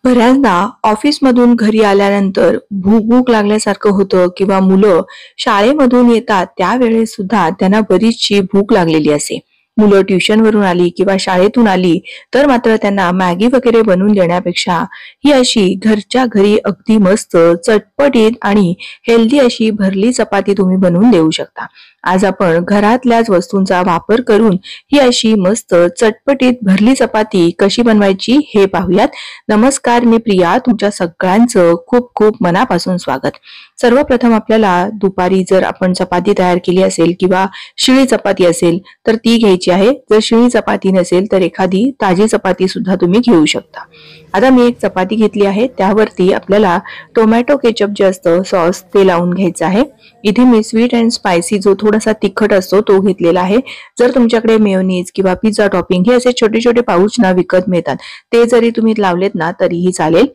बऱ्याचदा ऑफिसमधून घरी आल्यानंतर भूक भूक लागल्यासारखं होतं किंवा मुलं शाळेमधून येतात त्यावेळेस सुद्धा त्यांना बरीचशी भूक लागलेली असते. मुलं ट्युशनवरून आली किंवा शाळेतून आली तर मात्र त्यांना मॅगी वगैरे बनवून देण्यापेक्षा ही अशी घरच्या घरी अगदी मस्त चटपटीत आणि हेल्दी अशी भरली चपाती तुम्ही बनवून देऊ शकता. आज आपण घरातल्याच वस्तूंचा वापर करून ही अशी मस्त चटपटीत भरली चपाती कशी बनवायची हे पाहूयात. नमस्कार, मी प्रिया. तुमच्या सगळ्यांचं खूप खूप मनापासून स्वागत. सर्वप्रथम आपल्याला दुपारी जर आपण चपाती तयार केली असेल किंवा शिळी चपाती असेल तर ती घ्यायची आहे. जर शिळी चपाती नसेल तर एखादी ताजी चपाती सुद्धा तुम्ही घेऊ शकता. आता मी एक चपाती घेतली आहे, त्यावरती आपल्याला टोमॅटो केचप जे असतं सॉस ते लावून घ्यायचं आहे. इथे मी स्वीट अँड स्पायसी जो थोडासा तिखट असतो तो घेतलेला आहे. जर तुमच्याकडे मेयोनीज किंवा पिझ्झा टॉपिंग हे असे छोटे छोटे पाऊच ना विकत मिळतात, ते जरी तुम्ही लावलेत ना तरीही चालेल.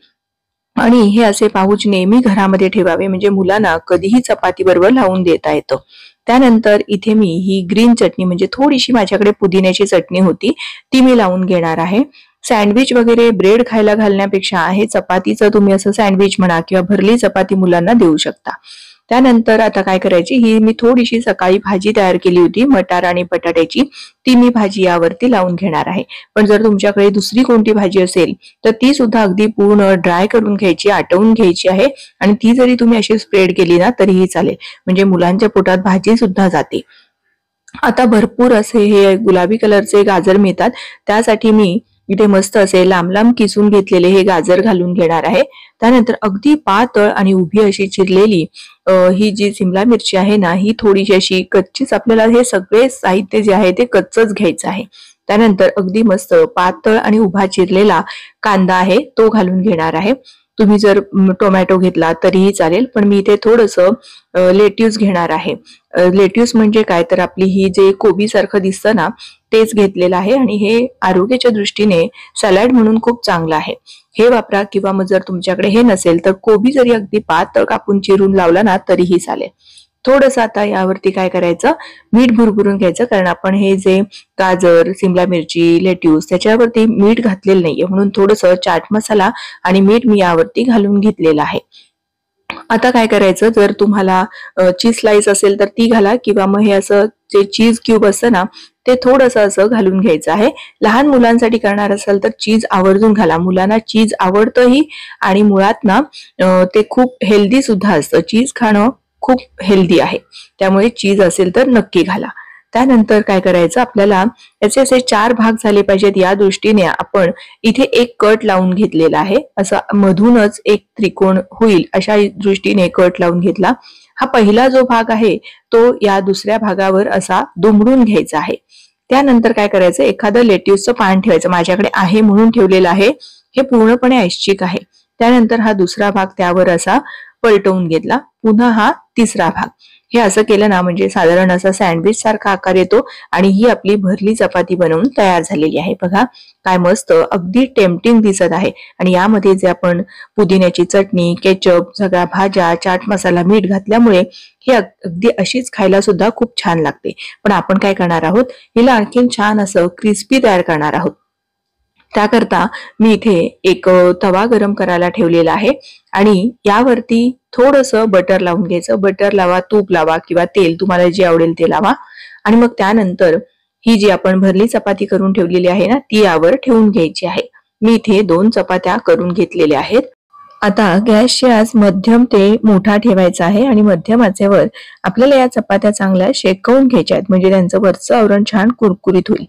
आणि हे असे पाऊच नेहमी घरामध्ये ठेवावे, म्हणजे मुलांना कधीही चपाती बरोबर लावून देता येतं. त्यानंतर इथे मी ही ग्रीन चटणी, म्हणजे थोडीशी माझ्याकडे पुदिन्याची चटणी होती, ती मी लावून घेणार आहे. सँडविच वगैरे ब्रेड खायला घालण्यापेक्षा हे चपातीचं तुम्ही असं सँडविच म्हणा किंवा भरली चपाती मुलांना देऊ शकता. त्यानंतर आता काय करायची, ही मी थोडीशी सकाळी भाजी तयार केली होती मटार आणि बटाट्याची, ती मी भाजी यावरती लावून घेणार आहे. पण जर तुमच्याकडे दुसरी कोणती भाजी असेल तर ती सुद्धा अगदी पूर्ण ड्राय करून घ्यायची, आटवून घ्यायची आहे आणि ती जरी तुम्ही अशी स्प्रेड केली ना तरीही चालेल, म्हणजे मुलांच्या पोटात भाजी सुद्धा जाते. आता भरपूर असे हे गुलाबी कलरचे गाजर मिळतात, त्यासाठी मी इथे मस्त असे लांब लांब किसून घेतलेले हे गाजर घालून घेणार आहे. त्यानंतर अगदी पातळ आणि उभी अशी चिरलेली ही जी सिमला मिरची आहे ना, ही थोडीशी अशी कच्चीच, आपल्याला हे सगळे साहित्य जे आहे ते कच्चच घ्यायचं आहे. त्यानंतर अगदी मस्त पातळ आणि उभा चिरलेला कांदा आहे तो घालून घेणार आहे. तुम्ही जर टोमॅटो घेतला तरीही चालेल, पण मी इथे थोडंसं लेट्यूस घेणार आहे. लेट्यूस म्हणजे काय तर आपली ही जे कोबी सारखं दिसतं ना तेच घेतलेलं आहे आणि हे आरोग्याच्या दृष्टीने सॅलड म्हणून खूप चांगलं आहे, हे वापरा. किंवा मग जर तुमच्याकडे हे नसेल तर कोबी जरी अगदी पातळ कापून चिरून लावला ना तरीही चालेल. थोडंसं आता यावरती काय करायचं, मीठ भुरभुरून घ्यायचं, कारण आपण हे जे गाजर, सिमला मिरची, लेट्यूस त्याच्यावरती मीठ घातलेलं नाहीये, म्हणून थोडंसं चाट मसाला आणि मीठ मी यावरती घालून घेतलेलं आहे. आता काय करायचं, जर तुम्हाला चीज स्लाइस असेल तर ती घाला किंवा मग हे असं जे चीज क्यूब असतं ना ते थोडंसं असं घालून घ्यायचं आहे. लहान मुलांसाठी करणार असाल तर चीज आवर्जून घाला, मुलांना चीज आवडतंही आणि मुळात ना ते खूप हेल्दी सुद्धा असतं. चीज खाणं खूप हेल्दी आहे, त्यामुळे चीज असेल तर नक्की घाला. त्यानंतर काय करायचं, आपल्याला याचे असे 4 भाग झाले पाहिजेत, या दृष्टीने आपण इथे एक कट लावून घेतलेला आहे. असा मधूनच एक त्रिकोण होईल अशा दृष्टीने कट लावून घेतला. हा पहिला जो भाग आहे तो या दुसऱ्या भागावर असा दुमडून घ्यायचा आहे. त्यानंतर काय करायचं, एखादं लेट्यूसचं पान ठेवायचं, माझ्याकडे आहे म्हणून ठेवलेलं आहे, हे पूर्णपणे ऐच्छिक आहे. त्यानंतर हा दुसरा भाग त्यावर असा पलटवून घेतला, पुन्हा हा तिसरा भाग. हे असं केलं ना म्हणजे साधारण असा सँडविच सारखा आकार येतो आणि ही आपली भरली चपाती बनवून तयार झालेली आहे. बघा काय मस्त, अगदी टेम्पटिंग दिसत आहे. आणि यामध्ये जे आपण पुदिन्याची चटणी, केचप, सगळ्या भाज्या, चाट मसाला, मीठ घातल्यामुळे ही अगदी अशीच खायला सुद्धा खूप छान लागते. पण आपण काय करणार आहोत, हिला आणखीन छान असं क्रिस्पी तयार करणार आहोत. त्याकरता मी इथे एक तवा गरम करायला ठेवलेला आहे आणि यावरती थोडंसं बटर लावून घ्यायचं. बटर लावा, तूप लावा किंवा तेल, तुम्हाला जे आवडेल ते लावा. आणि मग त्यानंतर ही जी आपण भरली चपाती करून ठेवलेली आहे ना ती यावर ठेवून घ्यायची आहे. मी इथे 2 चपात्या करून घेतलेल्या आहेत. आता गॅसची आच मध्यम ते मोठा ठेवायचा आहे आणि मध्यम आचेवर आपल्याला या चपात्या चांगल्या शेकवून घ्यायच्या आहेत, म्हणजे त्यांचं वरचं आवरण छान कुरकुरीत होईल.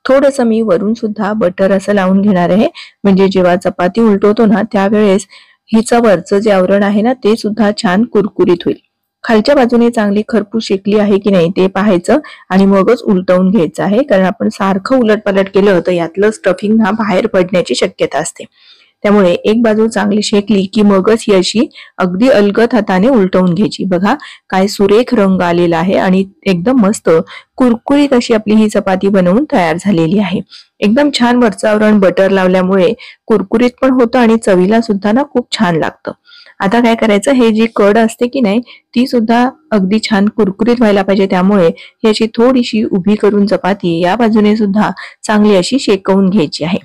थोडंसं मी वरून सुद्धा बटर असं लावून घेणार आहे, म्हणजे जेव्हा चपाती उलटवतो ना त्यावेळेस हिचं वरचं जे आवरण आहे ना ते सुद्धा छान कुरकुरीत होईल. खालच्या बाजूने चांगली खरपूस शेकली आहे की नाही ते पाहायचं आणि मगच उलटवून घ्यायचं आहे, कारण आपण सारखं उलटपालट केलं तर यातलं स्टफिंग ना बाहेर पडण्याची शक्यता असते. त्यामुळे एक बाजू चांगली शेकली की मगच ही अशी अगदी अलगद हाताने उलटवून घ्यायची. बघा काय सुरेख रंग आलेला आहे आणि एकदम मस्त कुरकुरीत अशी आपली ही चपाती बनवून तयार झालेली आहे. एकदम छान वरचं आवरण बटर लावल्यामुळे कुरकुरीत पण होतं आणि चवीला सुद्धा ना खूप छान लागतं. आता काय करायचं, हे जी कड असते की नाही ती सुद्धा अगदी छान कुरकुरीत व्हायला पाहिजे, त्यामुळे ही अशी थोडीशी उभी करून चपाती या बाजूने सुद्धा चांगली अशी शेकवून घ्यायची आहे.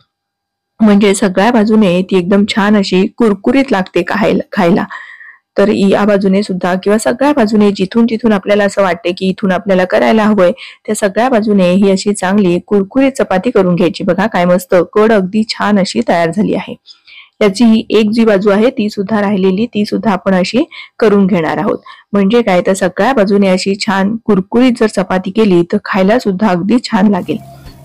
म्हणजे सगळ्या बाजूने ती एकदम छान अशी कुरकुरीत लागते खायला. तर या बाजूने सुद्धा किंवा सगळ्या बाजूने जिथून तिथून आपल्याला असं वाटते की इथून आपल्याला करायला हवंय त्या सगळ्या बाजूने ही अशी चांगली कुरकुरीत चपाती करून घ्यायची. बघा काय मस्त कड अगदी छान अशी तयार झाली आहे. याची ही एक जी बाजू आहे ती सुद्धा राहिलेली ती सुद्धा आपण अशी करून घेणार आहोत. म्हणजे काय तर सगळ्या बाजूने अशी छान कुरकुरीत जर चपाती केली तर खायला सुद्धा अगदी छान लागेल.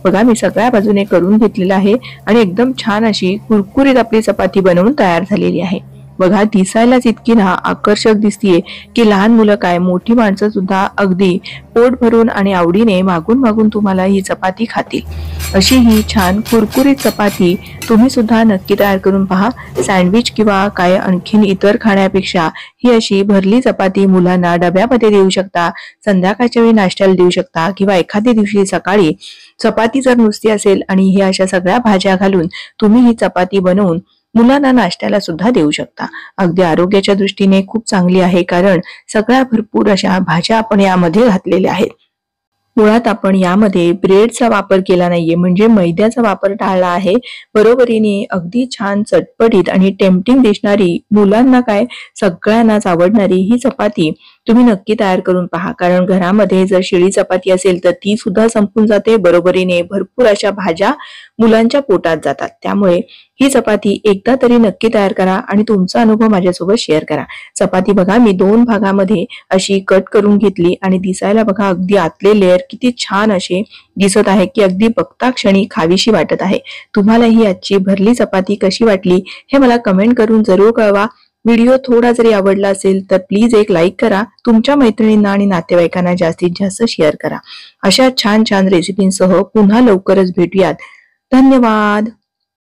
बघा मी सगळ्या बाजूने करून घेतलेलं आहे आणि एकदम छान अशी कुरकुरीत आपली चपाती बनवून तयार झालेली आहे. बघा दिसायलाच इतकी ना आकर्षक दिसतीये की लहान मुलं काय मोठी माणसं सुद्धा अगदी पोट भरून आणि आवडीने मागून मागून तुम्हाला ही चपाती खातील. अशी ही छान कुरकुरीत चपाती तुम्ही सुद्धा नक्की तयार करून पहा. सँडविच किंवा काय आणखीन इतर खाण्यापेक्षा ही अशी भरली चपाती मुलांना डब्यामध्ये देऊ शकता, संध्याकाळच्या वेळी नाश्त्याला देऊ शकता किंवा एखाद्या दिवशी सकाळी चपाती जर नुसती असेल आणि ही अशा सगळ्या भाज्या घालून तुम्ही ही चपाती बनवून मुलांना नाश्त्याला सुद्धा देऊ शकता. अगदी आरोग्याच्या दृष्टीने खूप चांगली आहे कारण सगळ्या भरपूर अशा भाज्या आपण यामध्ये घातलेल्या आहेत. मुळात आपण यामध्ये ब्रेडचा वापर केला नाहीये म्हणजे मैद्याचा वापर टाळला आहे. बरोबरीने अगदी छान चटपटीत आणि टेम्पटिंग दिसणारी मुलांना काय सगळ्यांनाच आवडणारी ही चपाती तुम्ही नक्की तयार करून पहा. कारण घरामध्ये जर शिळी चपाती असेल तर ती सुद्धा संपून जाते. बरोबरीने भरपूर अशा भाज्या मुलांच्या पोटात जातात. त्यामुळे ही चपाती एकदा तरी नक्की तयार करा आणि तुमचा अनुभव माझ्यासोबत शेअर करा. चपाती बघा मी 2 भागामध्ये अशी कट करून घेतली आणि दिसायला बघा अगदी आतले लेअर किती छान असे दिसत आहे की अगदी बघता क्षणी खावीशी वाटत आहे. तुम्हाला ही आजची भरली चपाती कशी वाटली हे मला कमेंट करून जरूर कळवा. व्हिडिओ थोडा जरी आवडला असेल तर प्लीज एक लाईक करा. तुमच्या मैत्रिणींना आणि नातेवाईकांना जास्तीत जास्त शेअर करा. अशा छान छान रेसिपींसह पुन्हा लवकरच भेटूयात. धन्यवाद.